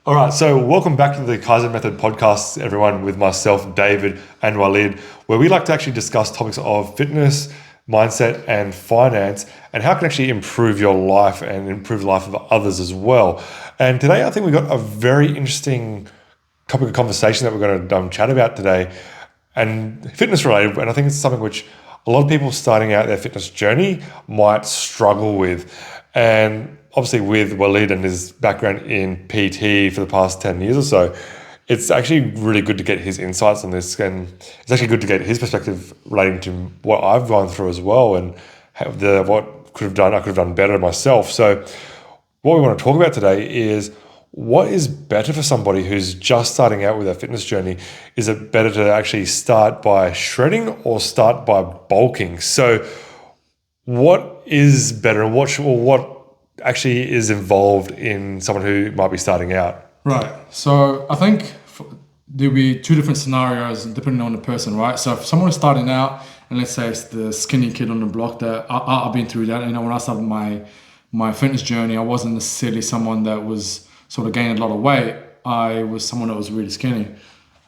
All right, so welcome back to the Kaizen Method podcast, everyone, with myself, David, and Walid, where we like to actually discuss topics of fitness, mindset, and finance, and how it can actually improve your life and improve the life of others as well. And today, I think we've got a very interesting topic of conversation that we're going to chat about today, and fitness related. And I think it's something which a lot of people starting out their fitness journey might struggle with. And obviously with Walid and his background in PT for the past 10 years or so, it's actually really good to get his insights on this, and it's actually good to get his perspective relating to what I've gone through as well, and what I could have done better myself. So what we want to talk about today is what is better for somebody who's just starting out with their fitness journey. Is it better to actually start by shredding or start by bulking? So what is better, and what actually is involved in someone who might be starting out? Right. So I think there'll be two different scenarios depending on the person, right? So if someone is starting out, and let's say it's the skinny kid on the block, that I've been through that. When I started my fitness journey, I wasn't necessarily someone that was sort of gaining a lot of weight. I was someone that was really skinny.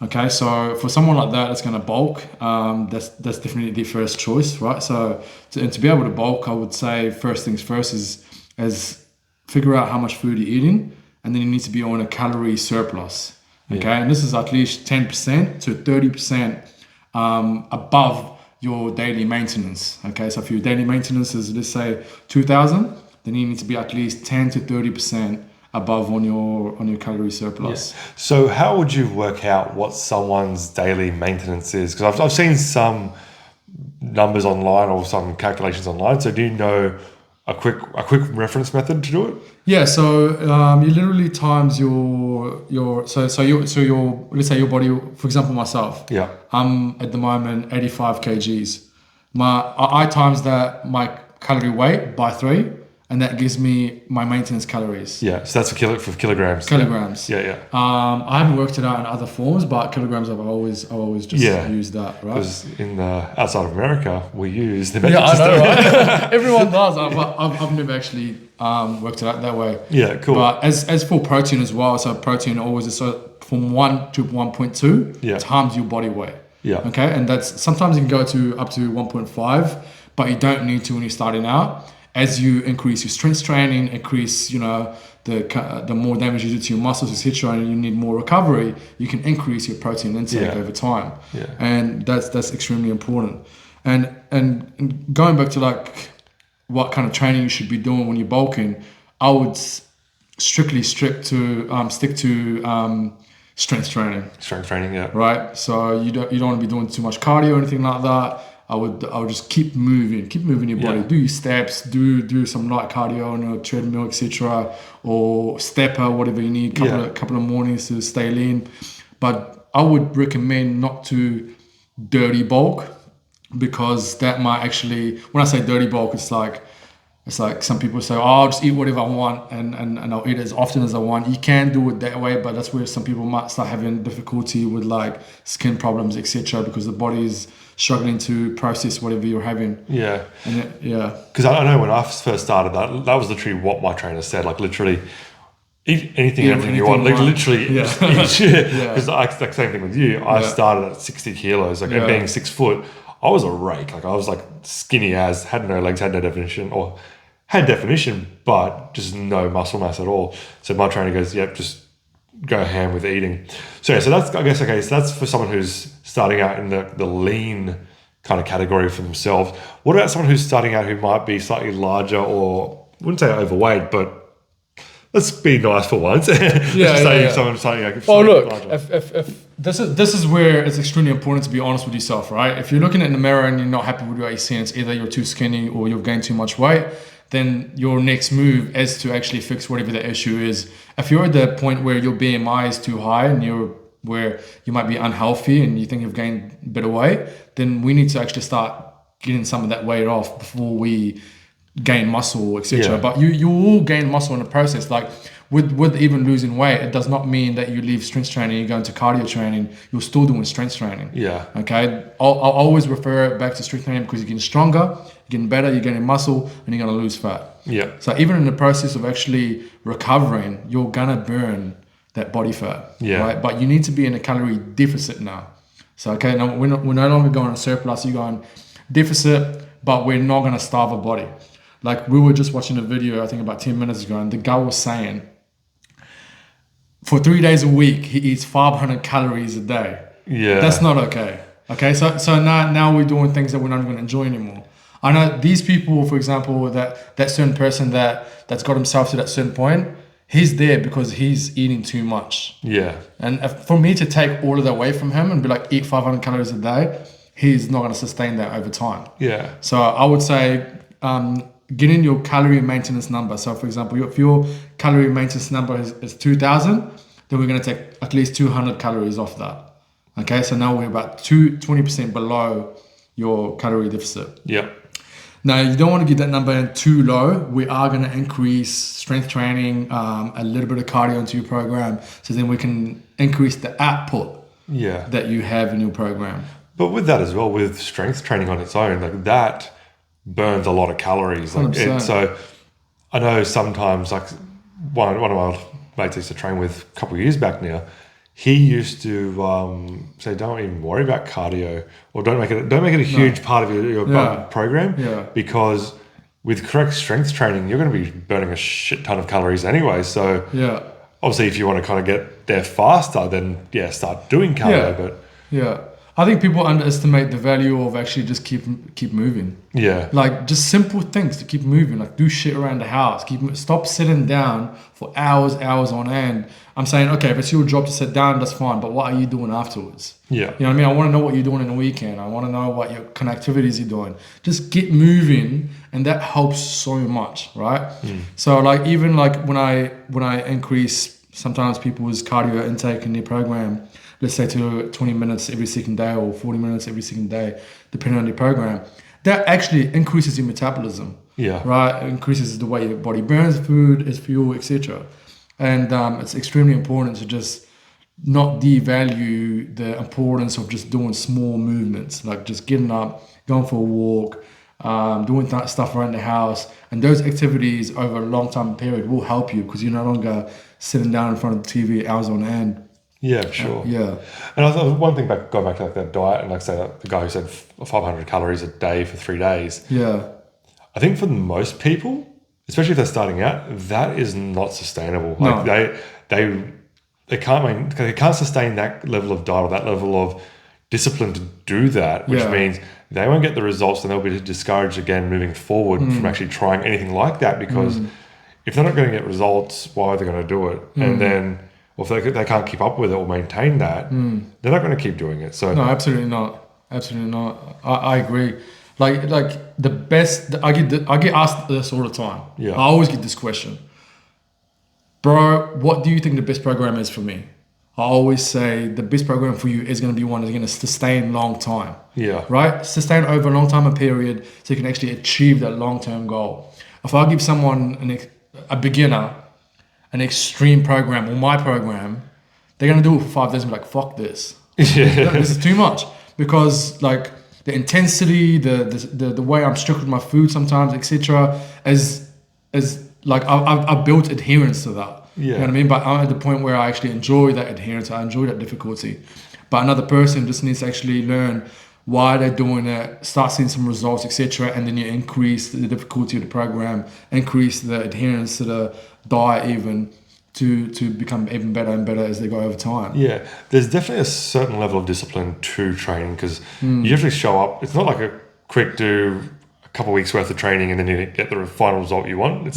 Okay, so for someone like that that's going to bulk, that's definitely the first choice, right? So to be able to bulk, I would say first things first is figure out how much food you're eating, and then you need to be on a calorie surplus. Okay, and this is at least 10% to 30% above your daily maintenance. Okay, so if your daily maintenance is, let's say, 2,000, then you need to be at least 10 to 30% above on your calorie surplus. Yeah. So how would you work out what someone's daily maintenance is? Because I've seen some numbers online or some calculations online. So do you know a quick reference method to do it? Yeah. So you literally times your let's say your body. For example, myself. Yeah. I'm at the moment 85 kgs. I times that my calorie weight by 3. And that gives me my maintenance calories. Yeah, so that's for kilograms. Kilograms. Yeah. I haven't worked it out in other forms, but kilograms I've always just used that, right? Because in outside of America, we use the metric system. I know, right? Everyone does. I've never actually worked it out that way. Yeah, cool. But as for protein as well, so protein always is from 1 to 1.2 times your body weight. Yeah. Okay, and that's sometimes you can go to up to 1.5, but you don't need to when you're starting out. As you increase your strength training, increase, the more damage you do to your muscles, etc., and you need more recovery, you can increase your protein intake over time. Yeah. And that's extremely important. And going back to like what kind of training you should be doing when you're bulking, I would stick to strength training. Strength training, yeah. Right. So you don't want to be doing too much cardio or anything like that. I would just keep moving your body. Do your steps, do some light cardio on a treadmill, etc., or stepper, whatever you need. Couple of mornings to stay lean. But I would recommend not to dirty bulk, because that might actually, when I say dirty bulk, it's like some people say, I'll just eat whatever I want and I'll eat it as often as I want. You can do it that way, but that's where some people might start having difficulty with like skin problems, etc., because the body is struggling to process whatever you're having. Yeah. Yeah. Because I know when I first started, that was literally what my trainer said. Like literally, eat anything, everything you want. Like literally, eat. Because like same thing with you. I started at 60 kilos, and being 6 foot, I was a rake. Like I was like skinny as, had no legs, had no definition, or had definition, but just no muscle mass at all. So my trainer goes, just go ham with eating. So that's, I guess, okay, so that's for someone who's starting out in the lean kind of category for themselves. What about someone who's starting out who might be slightly larger, or I wouldn't say overweight, but let's be nice for once. Someone's starting out. Well, look, if this is where it's extremely important to be honest with yourself, right? If you're looking in the mirror and you're not happy with what you're seeing, it's either you're too skinny or you've gained too much weight, then your next move is to actually fix whatever the issue is. If you're at the point where your BMI is too high and where you might be unhealthy and you think you've gained a bit of weight, then we need to actually start getting some of that weight off before we gain muscle, etc. But you will gain muscle in the process. Like with even losing weight, it does not mean that you leave strength training, you go into cardio training, you're still doing strength training. Yeah. Okay. I'll always refer it back to strength training because you're getting stronger, you're getting better, you're getting muscle, and you're going to lose fat. Yeah. So even in the process of actually recovering, you're going to burn that body fat, Yeah. right? But you need to be in a calorie deficit now. So, okay, now we're no longer going on surplus, you're going deficit, but we're not going to starve our body. Like we were just watching a video, I think about 10 minutes ago, and the guy was saying for 3 days a week, he eats 500 calories a day. Yeah. That's not okay. Okay, so now we're doing things that we're not going to enjoy anymore. I know these people, for example, that certain person that's got himself to that certain point, he's there because he's eating too much. Yeah. And for me to take all of that away from him and be like, eat 500 calories a day, he's not going to sustain that over time. Yeah. So I would say get in your calorie maintenance number. So for example, if your calorie maintenance number is 2,000, then we're going to take at least 200 calories off that. Okay, so now we're about 20% below your calorie deficit. Yeah. Now, you don't want to get that number in too low. We are going to increase strength training, a little bit of cardio into your program, so then we can increase the output that you have in your program. But with that as well, with strength training on its own, like that burns a lot of calories. Like so I know sometimes, like one of my mates I used to train with a couple of years back now, he used to say, don't even worry about cardio, or don't make it a huge part of your program, because with correct strength training, you're going to be burning a shit ton of calories anyway. So obviously, if you want to kind of get there faster, then start doing cardio. I think people underestimate the value of actually just keep moving. Yeah. Like just simple things to keep moving, like do shit around the house. Stop sitting down for hours on end. I'm saying, okay, if it's your job to sit down, that's fine. But what are you doing afterwards? Yeah. You know what I mean? I want to know what you're doing in the weekend. I want to know what your kind of activities you're doing. Just get moving, and that helps so much, right? So like even like when I increase sometimes people's cardio intake in their program, let's say to 20 minutes every second day or 40 minutes every second day, depending on the program, that actually increases your metabolism. Yeah. Right? It increases the way your body burns food, as fuel, etc. And it's extremely important to just not devalue the importance of just doing small movements, like just getting up, going for a walk, doing that stuff around the house. And those activities over a long time period will help you because you're no longer sitting down in front of the TV hours on end. Yeah, for sure. And I thought one thing going back to like that diet, and like say like the guy who said 500 calories a day for 3 days. Yeah. I think for most people, especially if they're starting out, that is not sustainable. Like they can't sustain that level of diet or that level of discipline to do that, which means they won't get the results, and they'll be discouraged again moving forward from actually trying anything like that, because if they're not going to get results, why are they going to do it? And then if they can't keep up with it or maintain that, they're not going to keep doing it. So no, absolutely not. Absolutely not. I agree. Like the best, I get asked this all the time. Yeah. I always get this question, bro. What do you think the best program is for me? I always say the best program for you is going to be one that's going to sustain long time. Yeah. Right? Sustain over a long time period, so you can actually achieve that long term goal. If I give someone a beginner an extreme program or my program, they're going to do it for 5 days and be like, fuck this. This is too much, because like the intensity, the way I'm strict with my food sometimes, etc., is like I've built adherence to that. You know what I mean? But I'm at the point where I actually enjoy that adherence. I enjoy that difficulty. But another person just needs to actually learn why they're doing it, start seeing some results, etc., and then you increase the difficulty of the program, increase the adherence to the diet even, to become even better and better as they go over time. Yeah, there's definitely a certain level of discipline to training, because you have to show up. It's not like a quick do a couple of weeks worth of training and then you get the final result you want.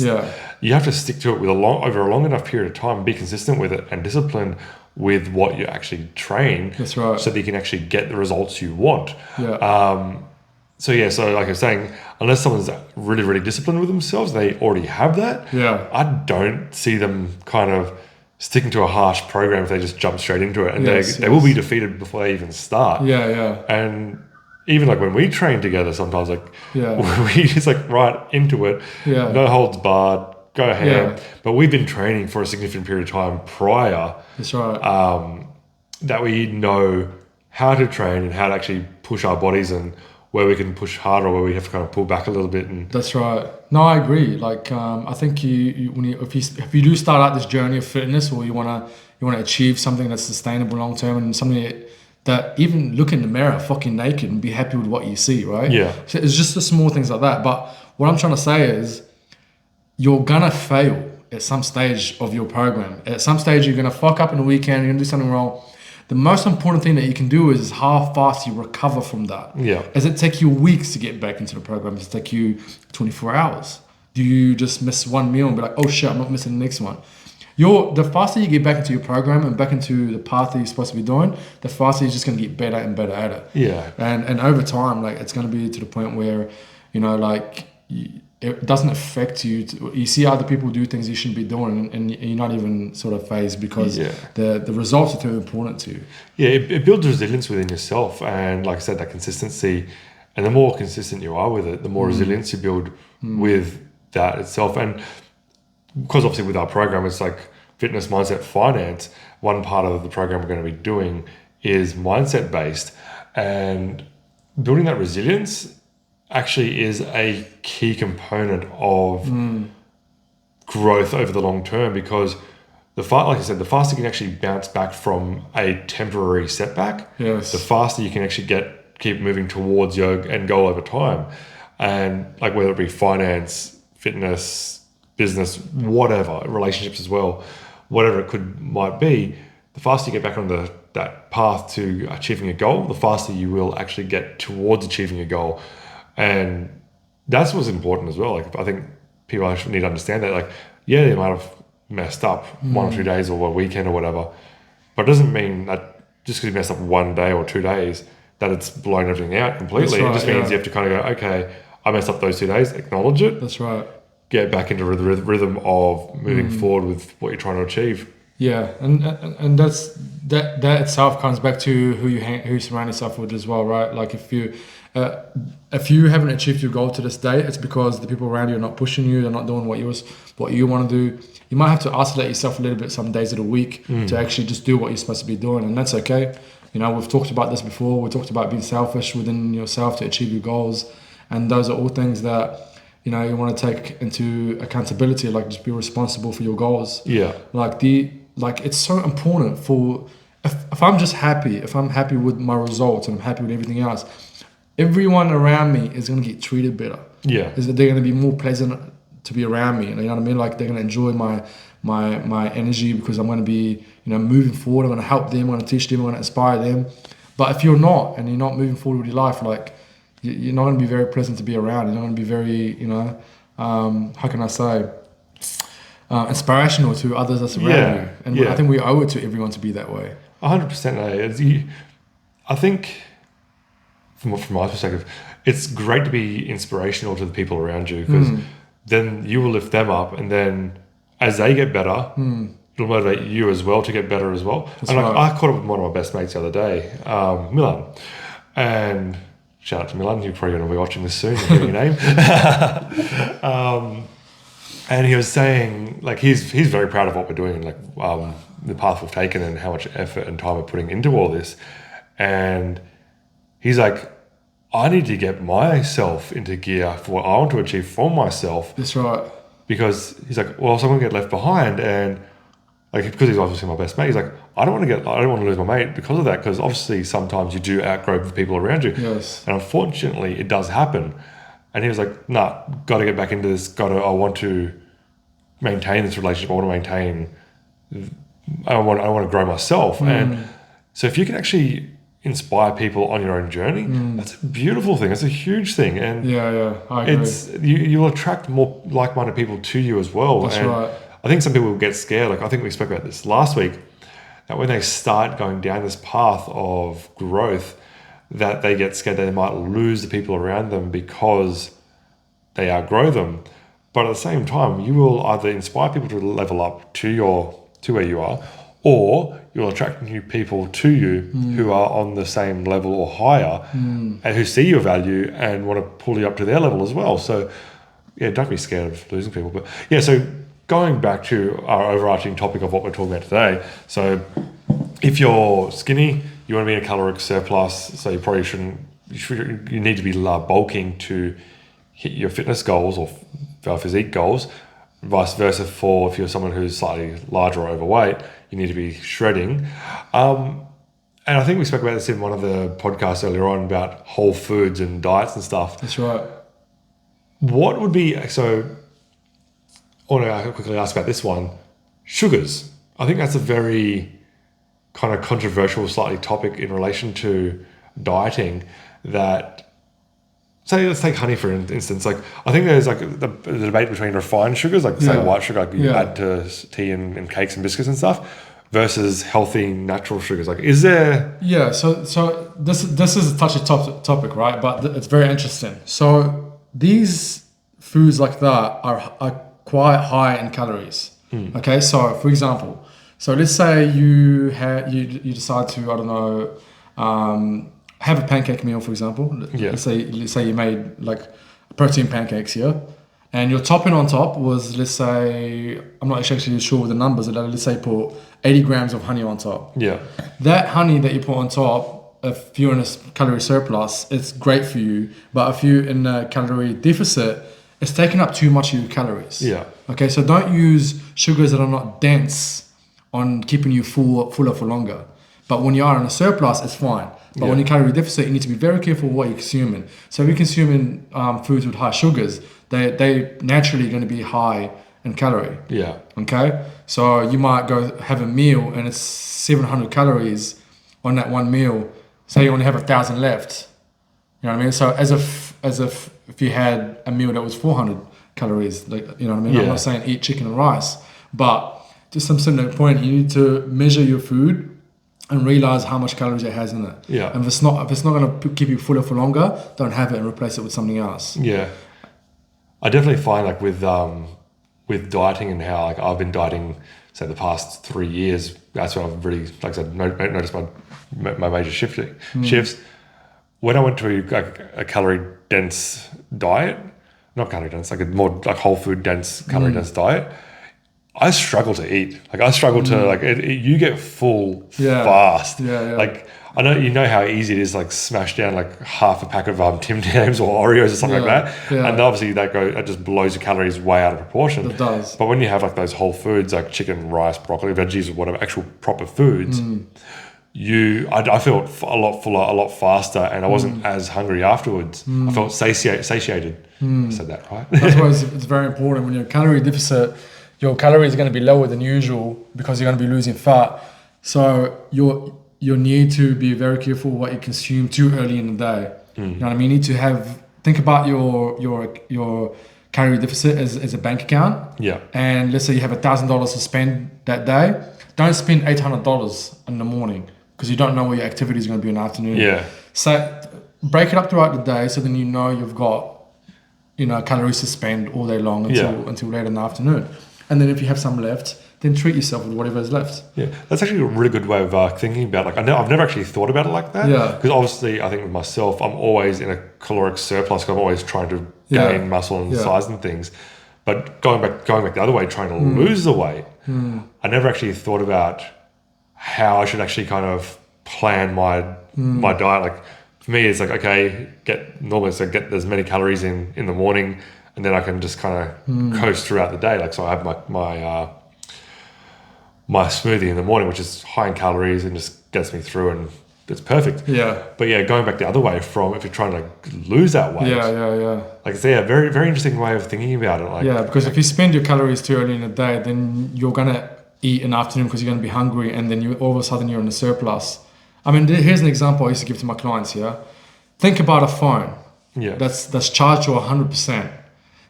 You have to stick to it with over a long enough period of time, be consistent with it and disciplined with what you actually train. That's right. So that you can actually get the results you want. So like I was saying, unless someone's really, really disciplined with themselves, they already have that. I don't see them kind of sticking to a harsh program if they just jump straight into it, and they will be defeated before they even start. And even like when we train together, sometimes we just like right into it, no holds barred, go ahead. But we've been training for a significant period of time prior. That's right. That we know how to train and how to actually push our bodies, and where we can push harder or where we have to kind of pull back a little bit. And that's right. No, I agree. Like I think if you do start out this journey of fitness, or you want to you want to achieve something that's sustainable long term, and something that even look in the mirror fucking naked and be happy with what you see, right? Yeah. So it's just the small things like that. But what I'm trying to say is, you're gonna fail at some stage of your program. At some stage, you're gonna fuck up in the weekend. You're gonna do something wrong. The most important thing that you can do is how fast you recover from that. Yeah. Does it take you weeks to get back into the program? Does it take you 24 hours? Do you just miss one meal and be like, oh shit, I'm not missing the next one? The faster you get back into your program and back into the path that you're supposed to be doing, the faster you're just going to get better and better at it. Yeah. And over time, like, it's going to be to the point where, you know, like, it doesn't affect you. You see other people do things you shouldn't be doing, and you're not even sort of phased because the results are too important to you. Yeah, it builds resilience within yourself. And like I said, that consistency, and the more consistent you are with it, the more resilience you build with that itself. And because obviously with our program, it's like fitness, mindset, finance. One part of the program we're going to be doing is mindset based, and building that resilience actually is a key component of growth over the long term, because like I said, the faster you can actually bounce back from a temporary setback, the faster you can actually keep moving towards your end goal over time. And like, whether it be finance, fitness, business, whatever, relationships as well, whatever it might be, the faster you get back on that path to achieving a goal, the faster you will actually get towards achieving a goal. And that's what's important as well. Like, I think people actually need to understand that, like, yeah, they might have messed up 1 or 2 days or a weekend or whatever, but it doesn't mean that just because you messed up 1 day or 2 days that it's blown everything out completely. Right, it just means you have to kind of go, okay, I messed up those 2 days, acknowledge it. That's right. Get back into the rhythm of moving forward with what you're trying to achieve. Yeah, and that itself comes back to who you surround yourself with as well, right? Like, if you haven't achieved your goal to this day, it's because the people around you are not pushing you. They're not doing what you want to do. You might have to isolate yourself a little bit some days of the week to actually just do what you're supposed to be doing, and that's okay. You know, we've talked about this before. We talked about being selfish within yourself to achieve your goals, and those are all things that, you know, you want to take into accountability. Like, just be responsible for your goals. Yeah. Like it's so important for, if I'm just happy, if I'm happy with my results and I'm happy with everything else, everyone around me is going to get treated better. Yeah. Is that they're going to be more pleasant to be around me. You know what I mean? Like, they're going to enjoy my energy because I'm going to be, you know, moving forward. I'm going to help them. I'm going to teach them. I'm going to inspire them. But if you're not, and you're not moving forward with your life, like, you're not going to be very pleasant to be around. You're not going to be very, you know, how can I say, inspirational to others that's around you. And I think we owe it to everyone to be that way. 100%. I think, from my perspective, it's great to be inspirational to the people around you, because then you will lift them up, and then as they get better, it'll motivate you as well to get better as well. That's right. I caught up with one of my best mates the other day, Milan, and shout out to Milan. You're probably going to be watching this soon. Hear your name. And he was saying, like, he's very proud of what we're doing, like, the path we've taken and how much effort and time we're putting into all this. And he's like, I need to get myself into gear for what I want to achieve for myself. That's right. Because he's like, well, so I'm going to get left behind. And like, because he's obviously my best mate, he's like, I don't want to lose my mate because of that. Because obviously sometimes you do outgrow the people around you. Yes. And unfortunately it does happen. And he was like, nah, got to get back into this. I want to maintain this relationship. I want to grow myself. And so if you can actually inspire people on your own journey, that's a beautiful thing. It's a huge thing. And I agree. You'll attract more like-minded people to you as well. That's right. I think some people will get scared. Like, I think we spoke about this last week, that when they start going down this path of growth, that they get scared that they might lose the people around them because they outgrow them. But at the same time, you will either inspire people to level up to where you are, or you'll attract new people to you who are on the same level or higher, and who see your value and want to pull you up to their level as well. So yeah, don't be scared of losing people. But yeah, so going back to our overarching topic of what we're talking about today. So if you're skinny, you want to be in a caloric surplus, so you probably you need to be bulking to hit your fitness goals or physique goals. Vice versa, for if you're someone who's slightly larger or overweight, you need to be shredding. And I think we spoke about this in one of the podcasts earlier on about whole foods and diets and stuff. That's right. What would be, so I want to quickly ask about this one, sugars. I think that's a very kind of controversial, slightly topic in relation to dieting that, say, let's take honey for instance. Like, I think there's like the debate between refined sugars, like say white sugar, like you add to tea and cakes and biscuits and stuff, versus healthy natural sugars. Like, is there? Yeah. So this is a touchy topic, right? But it's very interesting. So these foods like that are quite high in calories. Okay. So for example, so let's say you decide to, I don't know, have a pancake meal, for example. Yeah. Let's say you made like protein pancakes, and your topping on top was, let's say, I'm not actually sure with the numbers, but let's say put 80 grams of honey on top. Yeah. That honey that you put on top, if you're in a calorie surplus, it's great for you. But if you're in a calorie deficit, it's taking up too much of your calories. Yeah. Okay, so don't use sugars that are not dense on keeping you fuller for longer. But when you are in a surplus, it's fine. But when you're calorie deficit, you need to be very careful what you're consuming. So if you're consuming foods with high sugars, they naturally going to be high in calorie. Yeah. Okay, so you might go have a meal and it's 700 calories on that one meal. Say you only have 1,000 left. You know what I mean? So as if you had a meal that was 400 calories, like, you know what I mean? Yeah. I'm not saying eat chicken and rice, but just some certain point, you need to measure your food and realize how much calories it has in it. Yeah. And if it's not going to keep you fuller for longer, don't have it and replace it with something else. Yeah. I definitely find like with dieting and how like I've been dieting, say the past 3 years, that's when I've really, like I said, noticed my major shifts. When I went to like a calorie dense diet, not calorie dense, like a more like whole food dense, calorie dense diet, I struggle to eat. Like I struggle to like you get full fast. Yeah. Like I know you know how easy it is to like smash down like half a pack of Tim Tams or Oreos or something like that. Yeah. And obviously that just blows your calories way out of proportion. It does. But when you have like those whole foods like chicken, rice, broccoli, veggies, or whatever, actual proper foods, I felt a lot fuller, a lot faster, and I wasn't as hungry afterwards. I felt satiated. I said that right. That's why it's very important when you're calorie deficit. Your calories are going to be lower than usual because you're going to be losing fat. So you need to be very careful what you consume too early in the day. You know what I mean? You need to think about your calorie deficit as a bank account. Yeah. And let's say you have $1,000 to spend that day. Don't spend $800 in the morning because you don't know what your activity is going to be in the afternoon. Yeah. So break it up throughout the day so then you know you've got calories to spend all day long until late in the afternoon. And then if you have some left, then treat yourself with whatever is left. Yeah, that's actually a really good way of thinking about it. Like, I've never actually thought about it like that. Yeah. Because obviously, I think with myself, I'm always in a caloric surplus because I'm always trying to gain muscle and size and things. But going back the other way, trying to lose the weight, I never actually thought about how I should actually kind of plan my diet. Like for me, it's like, okay, get as many calories in the morning, and then I can just kind of coast throughout the day. Like, so I have my smoothie in the morning, which is high in calories and just gets me through, and it's perfect. Yeah. But yeah, going back the other way from if you're trying to lose that weight. Yeah. Like, it's very, very interesting way of thinking about it. Like, yeah, because if you spend your calories too early in the day, then you're going to eat in the afternoon because you're going to be hungry, and then all of a sudden you're in a surplus. I mean, here's an example I used to give to my clients here. Think about a phone. Yeah. That's charged to 100%.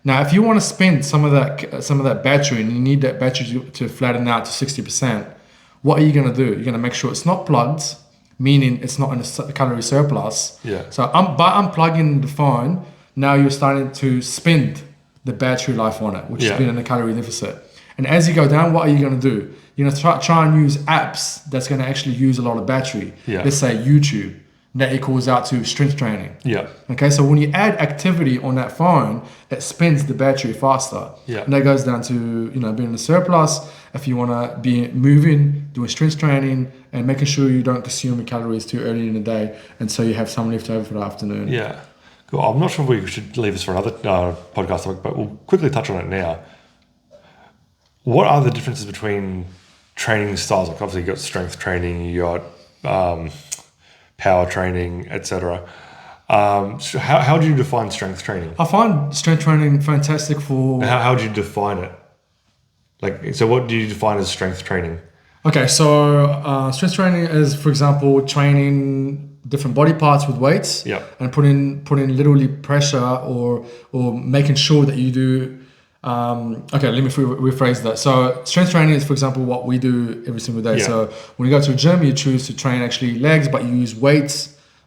Now, if you want to spend some of that battery and you need that battery to flatten out to 60%, what are you going to do? You're going to make sure it's not plugged, meaning it's not in a calorie surplus. Yeah. So by unplugging the phone, now you're starting to spend the battery life on it, which has been in a calorie deficit. And as you go down, what are you going to do? You're going to try and use apps that's going to actually use a lot of battery. Yeah. Let's say YouTube. That equals out to strength training. Yeah. Okay, so when you add activity on that phone, it spends the battery faster. Yeah. And that goes down to being in a surplus. If you want to be moving, doing strength training, and making sure you don't consume your calories too early in the day, and so you have some left over for the afternoon. Yeah. Cool. I'm not sure if we should leave this for another podcast topic, but we'll quickly touch on it now. What are the differences between training styles? Like obviously you got strength training, you got power training, etc. So how do you define strength training? I find strength training fantastic for. How do you define it? Like, so what do you define as strength training? Okay, so strength training is, for example, training different body parts with weights, Yeah. and putting literally pressure or making sure that you do. Okay, let me rephrase that. So strength training is, for example, what we do every single day. Yeah. So when you go to a gym, you choose to train actually legs, but you use weights.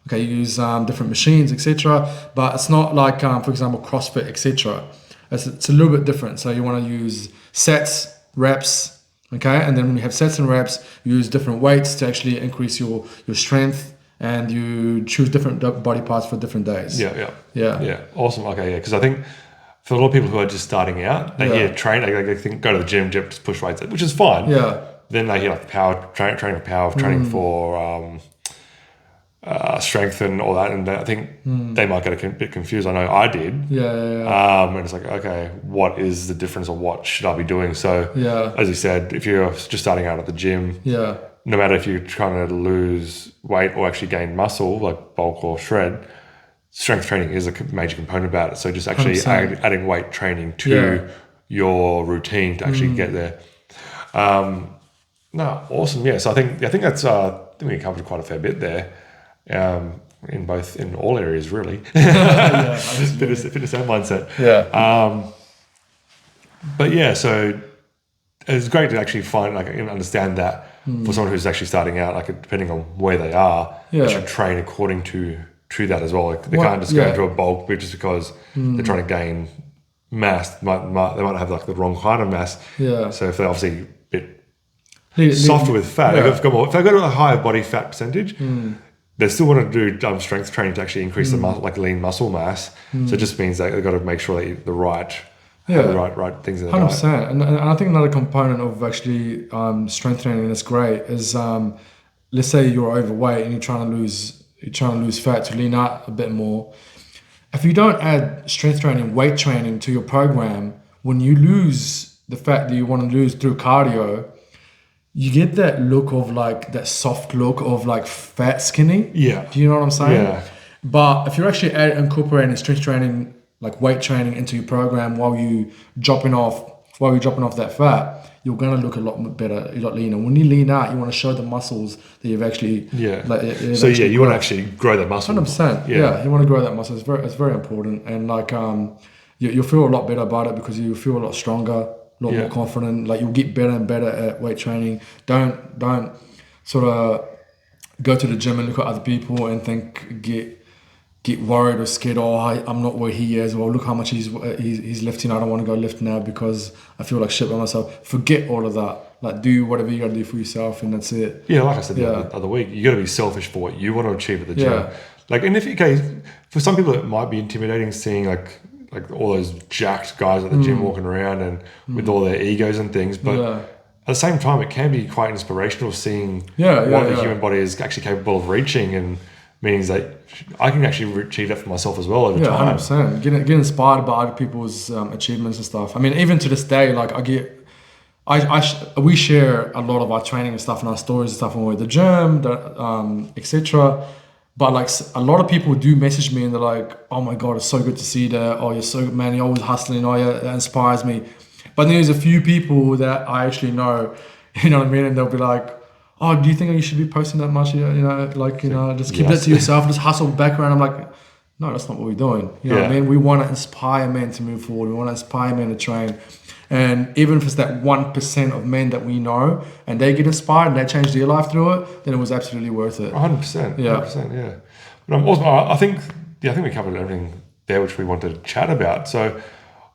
Okay, you use different machines, etc. But it's not like, for example, CrossFit, etc. It's a little bit different. So you want to use sets, reps, okay, and then when you have sets and reps, you use different weights to actually increase your strength, and you choose different body parts for different days. Yeah. Awesome. Okay, yeah, because I think for a lot of people who are just starting out, they hear train, they think go to the gym, just push weights, which is fine. Yeah. Then they hear like training for strength and all that, and I think they might get a bit confused. I know I did. Yeah. And it's like, okay, what is the difference, or what should I be doing? So, Yeah. as you said, if you're just starting out at the gym, Yeah. no matter if you're trying to lose weight or actually gain muscle, like bulk or shred, strength training is a major component about it. So just actually 100%. adding weight training to your routine to actually get there. No, awesome. Yeah. So I think that's I think we covered quite a fair bit there. In all areas really. Fitness and mindset. Yeah. But yeah, so it's great to actually find, like, and understand that for someone who's actually starting out, like depending on where they are, they should train according to that as well. Like they can't just go into a bulk just because they're trying to gain mass. They might have like the wrong kind of mass. Yeah. So if they're obviously a bit softer with fat, if they go to a higher body fat percentage, they still want to do strength training to actually increase the like lean muscle mass. So it just means that they've got to make sure they eat the right things in the diet. 100%. And I think another component of actually strength training that's great is, let's say you're overweight and you're trying to lose fat to lean out a bit more. If you don't add strength training, weight training to your program, when you lose the fat that you want to lose through cardio, you get that look of like that soft look of like fat skinny. Yeah. Do you know what I'm saying? Yeah. But if you're actually incorporating strength training, like weight training into your program while you're dropping off that fat, you're gonna look a lot better, a lot leaner. When you lean out, you want to show the muscles that you've actually you want to actually grow that muscle. 100%. Yeah, you want to grow that muscle. It's very important, and like you'll feel a lot better about it because you feel a lot stronger, a lot more confident. Like you'll get better and better at weight training. Don't sort of go to the gym and look at other people and get worried or scared. Oh, I'm not where he is. Well, look how much he's lifting. I don't want to go lift now because I feel like shit by myself. Forget all of that. Like do whatever you got to do for yourself, and that's it. Yeah, like I said the other week, you got to be selfish for what you want to achieve at the gym. Like, and for some people it might be intimidating seeing like all those jacked guys at the gym walking around and with all their egos and things, but at the same time, it can be quite inspirational seeing what the human body is actually capable of reaching, and means that I can actually achieve that for myself as well over time. 100%. Get inspired by other people's achievements and stuff. I mean, even to this day, like we share a lot of our training and stuff and our stories and stuff when we're at the gym, etc. But like a lot of people do message me and they're like, "Oh my God, it's so good to see that. Oh, you're so good, man. You're always hustling. Oh, yeah, that inspires me." But then there's a few people that I actually know, you know what I mean, and they'll be like, "Oh, do you think you should be posting that much? Just keep that to yourself, just hustle background." I'm like, no, that's not what we're doing. You know what I mean? We want to inspire men to move forward. We want to inspire men to train. And even if it's that 1% of men that we know and they get inspired and they change their life through it, then it was absolutely worth it. 100%. Yeah. 100%, yeah. But I think we covered everything there which we wanted to chat about. So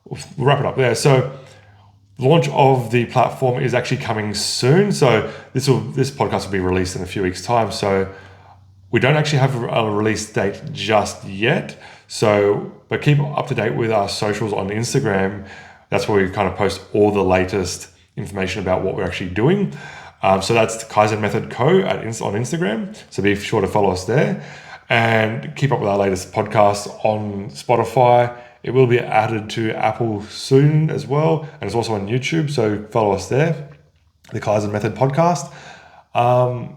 we'll wrap it up there. So launch of the platform is actually coming soon. So this podcast will be released in a few weeks' time. So we don't actually have a release date just yet. But keep up to date with our socials on Instagram. That's where we kind of post all the latest information about what we're actually doing. So that's the Kaizen Method Co. on Instagram. So be sure to follow us there and keep up with our latest podcasts on Spotify. It will be added to Apple soon as well, and it's also on YouTube, so follow us there. the Kaizen Method podcast.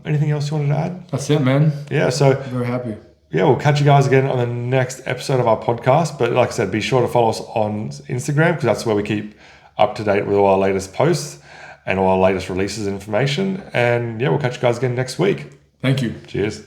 Anything else you wanted to add? That's it, man. Yeah, so Very happy. yeah, we'll catch you guys again on the next episode of our podcast. But like I said, be sure to follow us on Instagram because that's where we keep up to date with all our latest posts and all our latest releases and information. And yeah, we'll catch you guys again next week. Thank you. Cheers.